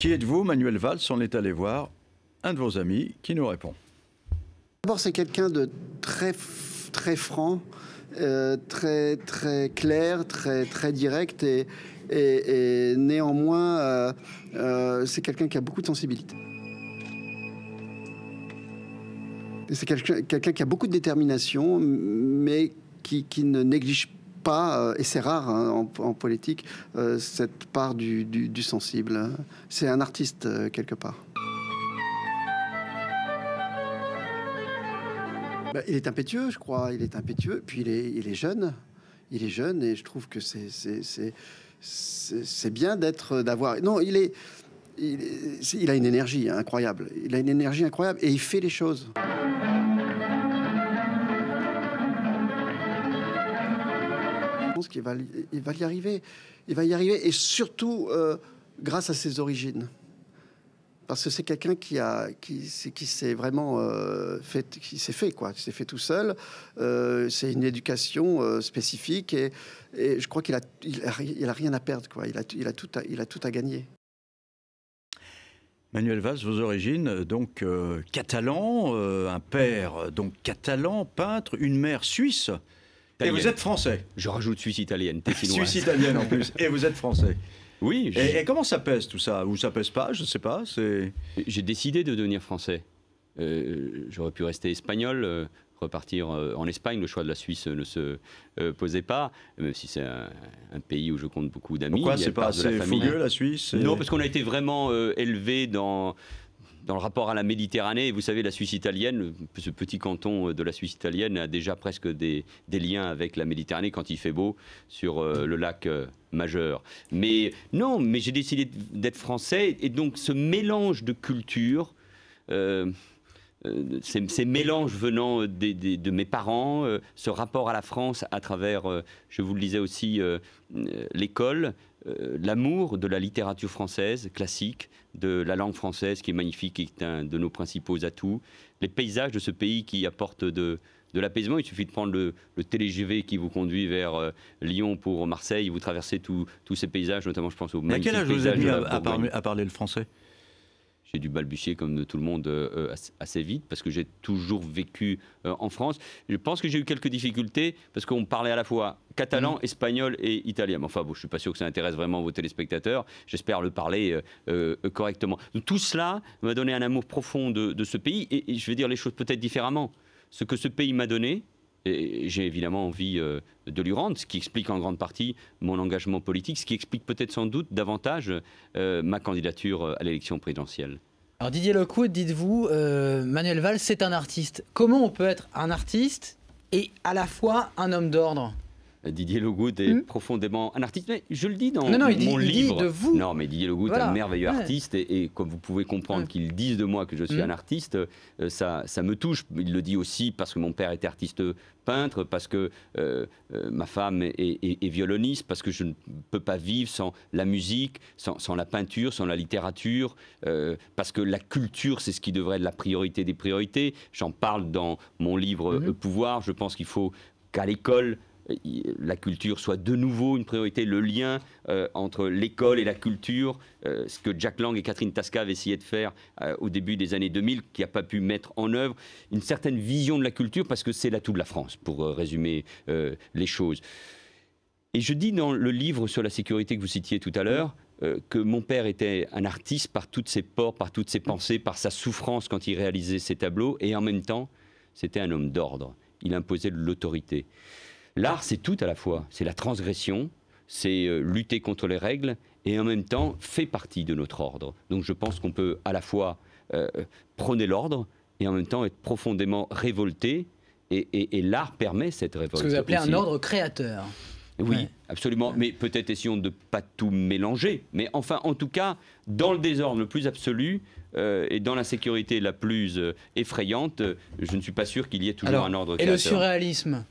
Qui êtes-vous, Manuel Valls? On est allé voir un de vos amis qui nous répond. D'abord, c'est quelqu'un de très franc, très clair, très direct et néanmoins, c'est quelqu'un qui a beaucoup de sensibilité. C'est quelqu'un qui a beaucoup de détermination, mais qui ne néglige pas, et c'est rare hein, en politique, cette part du sensible. C'est un artiste quelque part. Ben, il est impétueux, je crois. Il est impétueux, puis il est jeune. Il est jeune et je trouve que c'est bien d'avoir. Non, il a une énergie incroyable. Il a une énergie incroyable et il fait les choses. Je pense qu'il va y arriver. Il va y arriver et surtout grâce à ses origines. Parce que c'est quelqu'un qui s'est vraiment qui s'est fait tout seul. C'est une éducation spécifique et je crois qu'il a rien à perdre, quoi. Il a tout à gagner. Manuel Valls, vos origines, donc catalan, un père donc catalan, peintre, une mère suisse. Et vous êtes français. Je rajoute suisse italienne, Suisse italienne en plus. Et vous êtes français. Oui. Et comment ça pèse tout ça? Ou ça pèse pas? Je ne sais pas. J'ai décidé de devenir français. J'aurais pu rester espagnol, repartir en Espagne. Le choix de la Suisse ne se posait pas, même si c'est un pays où je compte beaucoup d'amis. Pourquoi c'est pas assez fougueux, la Suisse? Non, parce qu'on a été vraiment élevé dans le rapport à la Méditerranée. Et vous savez, la Suisse italienne, ce petit canton de la Suisse italienne a déjà presque des liens avec la Méditerranée quand il fait beau sur le lac majeur. Mais non, mais j'ai décidé d'être français. Et donc ce mélange de cultures, ces mélanges venant de mes parents, ce rapport à la France à travers, je vous le disais aussi, l'école, l'amour de la littérature française classique, de la langue française qui est magnifique et qui est un de nos principaux atouts, les paysages de ce pays qui apportent de l'apaisement. Il suffit de prendre le TGV qui vous conduit vers Lyon pour Marseille, vous traversez tous ces paysages, notamment je pense aux magnifiques paysages. À quel âge vous êtes mis à parler le français? J'ai dû balbutier comme tout le monde assez vite parce que j'ai toujours vécu en France. Je pense que j'ai eu quelques difficultés parce qu'on parlait à la fois catalan, espagnol et italien. Mais enfin, bon, je ne suis pas sûr que ça intéresse vraiment vos téléspectateurs. J'espère le parler correctement. Donc, tout cela m'a donné un amour profond de ce pays et je vais dire les choses peut-être différemment. Ce que ce pays m'a donné, et j'ai évidemment envie de lui rendre, ce qui explique en grande partie mon engagement politique, ce qui explique peut-être sans doute davantage ma candidature à l'élection présidentielle. Alors Didier Lockwood, dites-vous, Manuel Valls, c'est un artiste. Comment on peut être un artiste et à la fois un homme d'ordre? Didier Lockwood est profondément un artiste, mais je le dis dans mon livre. Il dit de vous. Non, mais Didier Lockwood est un merveilleux artiste et comme vous pouvez comprendre qu'ils disent de moi que je suis un artiste, ça me touche. Il le dit aussi parce que mon père était artiste peintre, parce que ma femme est violoniste, parce que je ne peux pas vivre sans la musique, sans la peinture, sans la littérature, parce que la culture, c'est ce qui devrait être la priorité des priorités. J'en parle dans mon livre Pouvoir. Je pense qu'il faut qu'à l'école, la culture soit de nouveau une priorité, le lien entre l'école et la culture, ce que Jack Lang et Catherine Tascave essayaient de faire au début des années 2000, qui n'a pas pu mettre en œuvre une certaine vision de la culture, parce que c'est l'atout de la France, pour résumer les choses. Et je dis dans le livre sur la sécurité que vous citiez tout à l'heure, que mon père était un artiste par toutes ses pores, par toutes ses pensées, par sa souffrance quand il réalisait ses tableaux, et en même temps, c'était un homme d'ordre. Il imposait de l'autorité. L'art, c'est tout à la fois. C'est la transgression, c'est lutter contre les règles et en même temps fait partie de notre ordre. Donc je pense qu'on peut à la fois prôner l'ordre et en même temps être profondément révolté et l'art permet cette révolte. Ce que vous appelez un ordre créateur. Oui, absolument. Mais peut-être essayons de ne pas tout mélanger. Mais enfin, en tout cas, dans le désordre le plus absolu et dans l'insécurité la plus effrayante, je ne suis pas sûr qu'il y ait toujours un ordre créateur. Et le surréalisme?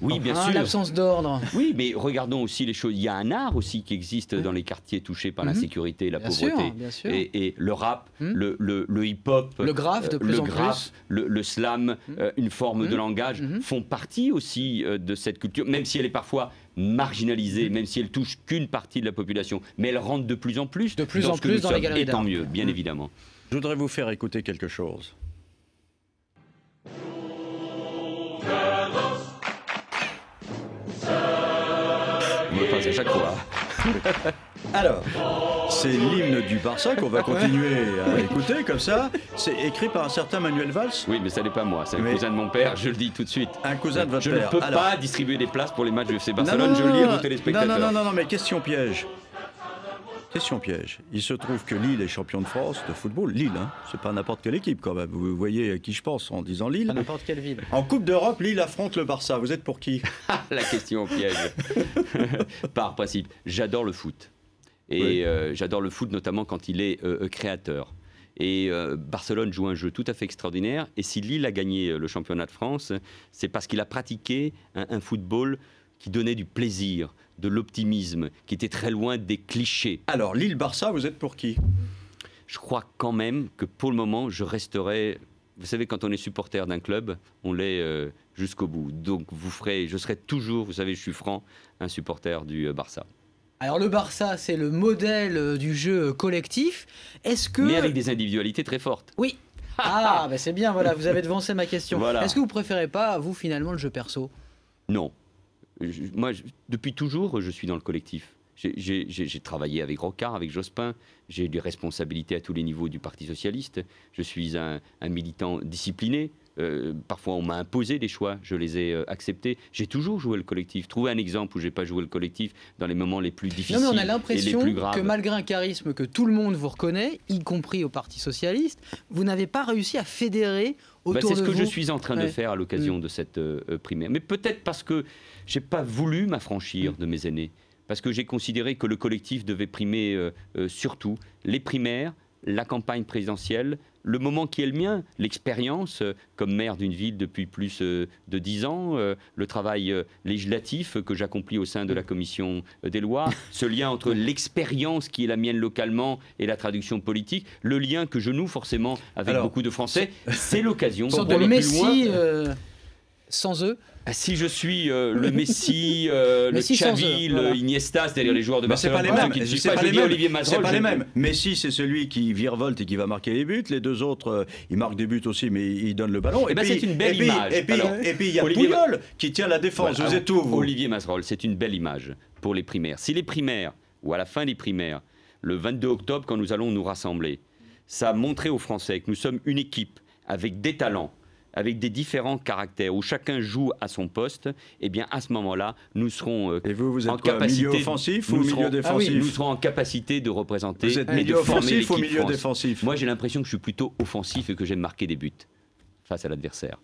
Oui, bien sûr. L'absence d'ordre. Oui, mais regardons aussi les choses. Il y a un art aussi qui existe dans les quartiers touchés par l'insécurité et la pauvreté. Bien sûr. Et le rap, le hip-hop, le graphe de plus en plus, le slam, une forme de langage font partie aussi de cette culture, même si elle est parfois marginalisée, même si elle touche qu'une partie de la population, mais elle rentre de plus en plus dans les galeries d'art. Et tant mieux, bien évidemment. Je voudrais vous faire écouter quelque chose. On me passe à chaque fois. Alors, c'est l'hymne du Barça qu'on va continuer à écouter comme ça. C'est écrit par un certain Manuel Valls. Oui, mais ça n'est pas moi, c'est un cousin de mon père, je le dis tout de suite. Un cousin de votre je père. Je ne peux pas distribuer des places pour les matchs de FC Barcelone, je lis à vos téléspectateurs. Non, mais question piège. Question piège. Il se trouve que Lille est champion de France de football. Lille, hein. C'est pas n'importe quelle équipe quand même. Vous voyez à qui je pense en disant Lille. Pas n'importe quelle ville. En Coupe d'Europe, Lille affronte le Barça. Vous êtes pour qui? La question piège. Par principe, j'adore le foot. Et j'adore le foot notamment quand il est créateur. Et Barcelone joue un jeu tout à fait extraordinaire. Et si Lille a gagné le championnat de France, c'est parce qu'il a pratiqué un football qui donnait du plaisir, de l'optimisme, qui était très loin des clichés. Alors, Lille-Barça, vous êtes pour qui? Je crois quand même que pour le moment, je resterai... Vous savez, quand on est supporter d'un club, on l'est jusqu'au bout. Donc, je serai toujours, vous savez, je suis franc, un supporter du Barça. Alors, le Barça, c'est le modèle du jeu collectif. Est-ce que... Mais avec des individualités très fortes. Oui. Ah, ben c'est bien, voilà, vous avez devancé ma question. Voilà. Est-ce que vous préférez pas, vous, finalement, le jeu perso? Non. Moi, depuis toujours, je suis dans le collectif. J'ai travaillé avec Rocard, avec Jospin. J'ai eu des responsabilités à tous les niveaux du Parti socialiste. Je suis un militant discipliné. Parfois, on m'a imposé des choix. Je les ai acceptés. J'ai toujours joué le collectif. Trouvez un exemple où j'ai pas joué le collectif dans les moments les plus difficiles. Non, mais on a l'impression et les plus graves. que malgré un charisme que tout le monde vous reconnaît, y compris au Parti socialiste, vous n'avez pas réussi à fédérer autour de vous. C'est ce que je suis en train de faire à l'occasion de cette primaire. Mais peut-être parce que j'ai pas voulu m'affranchir de mes aînés. Parce que j'ai considéré que le collectif devait primer surtout les primaires, la campagne présidentielle, le moment qui est le mien, l'expérience comme maire d'une ville depuis plus de 10 ans, le travail législatif que j'accomplis au sein de la commission des lois, ce lien entre l'expérience qui est la mienne localement et la traduction politique, le lien que je noue forcément avec beaucoup de Français, c'est l'occasion pour aller plus loin. Sans eux. Si je suis le Messi, le Xavi, le Iniesta, c'est-à-dire les joueurs de Barcelone, c'est pas les mêmes. Messi, c'est celui qui virevolte et qui va marquer les buts. Les deux autres, ils marquent des buts aussi, mais ils donnent le ballon. C'est une belle image. Et puis il y a Puyol qui tient la défense. Vous êtes où, vous? Olivier Masrol, c'est une belle image pour les primaires. Si les primaires, ou à la fin des primaires, le 22 octobre, quand nous allons nous rassembler, ça a montré aux Français que nous sommes une équipe avec des talents, avec des différents caractères, où chacun joue à son poste, eh bien à ce moment-là, nous serons et vous êtes en capacité... milieu offensif ou milieu défensif? Nous serons en capacité de représenter... Vous êtes milieu offensif ou milieu défensif? Moi, j'ai l'impression que je suis plutôt offensif et que j'aime marquer des buts face à l'adversaire.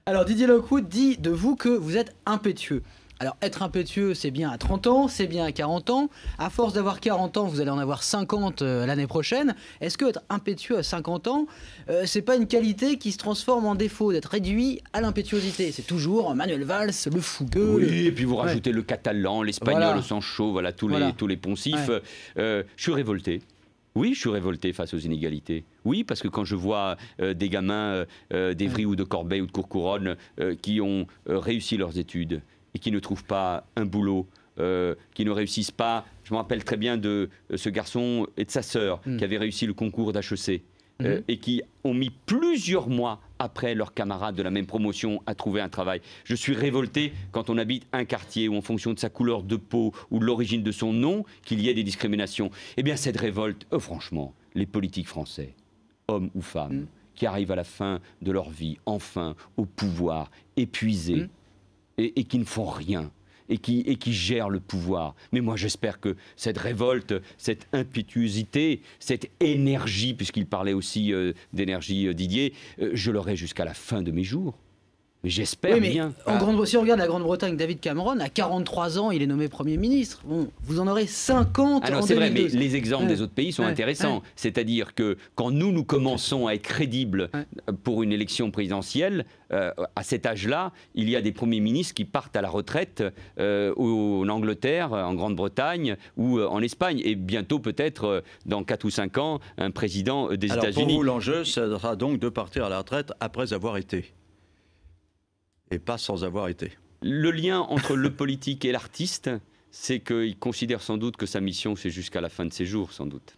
Alors, Didier Lockwood dit de vous que vous êtes impétueux. Alors, être impétueux, c'est bien à 30 ans, c'est bien à 40 ans. À force d'avoir 40 ans, vous allez en avoir 50 l'année prochaine. Est-ce que être impétueux à 50 ans, c'est pas une qualité qui se transforme en défaut, d'être réduit à l'impétuosité? C'est toujours Manuel Valls, le fougueux. Oui, et puis vous rajoutez le catalan, l'espagnol, le sang-chaud, voilà, tous les poncifs. Je suis révolté. Oui, je suis révolté face aux inégalités. Oui, parce que quand je vois des gamins d'Evry ou de Corbeil ou de Courcouronnes qui ont réussi leurs études et qui ne trouvent pas un boulot, qui ne réussissent pas... Je me rappelle très bien de ce garçon et de sa sœur qui avaient réussi le concours d'HEC et qui ont mis plusieurs mois après leurs camarades de la même promotion à trouver un travail. Je suis révolté quand on habite un quartier où en fonction de sa couleur de peau ou de l'origine de son nom, qu'il y ait des discriminations. Eh bien cette révolte, franchement, les politiques français, hommes ou femmes, qui arrivent à la fin de leur vie, enfin, au pouvoir, épuisés, et qui ne font rien, et qui gèrent le pouvoir. Mais moi, j'espère que cette révolte, cette impétuosité, cette énergie, puisqu'il parlait aussi d'énergie, Didier, je l'aurai jusqu'à la fin de mes jours. J'espère bien. Si on regarde la Grande-Bretagne, David Cameron, à 43 ans, il est nommé Premier ministre. Bon, vous en aurez 50 en 2012. C'est vrai, mais les exemples des autres pays sont intéressants. C'est-à-dire que quand nous commençons à être crédibles pour une élection présidentielle, à cet âge-là, il y a des premiers ministres qui partent à la retraite en Angleterre, en Grande-Bretagne ou en Espagne. Et bientôt, peut-être, dans 4 ou 5 ans, un président des États-Unis. Pour vous, l'enjeu, ça sera donc de partir à la retraite après avoir été. Et pas sans avoir été. Le lien entre le politique et l'artiste, c'est qu'il considère sans doute que sa mission, c'est jusqu'à la fin de ses jours, sans doute.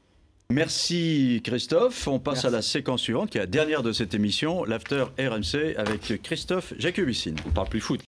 Merci Christophe. On passe à la séquence suivante, qui est la dernière de cette émission, l'After RMC avec Christophe Jacobissine. On parle plus foot.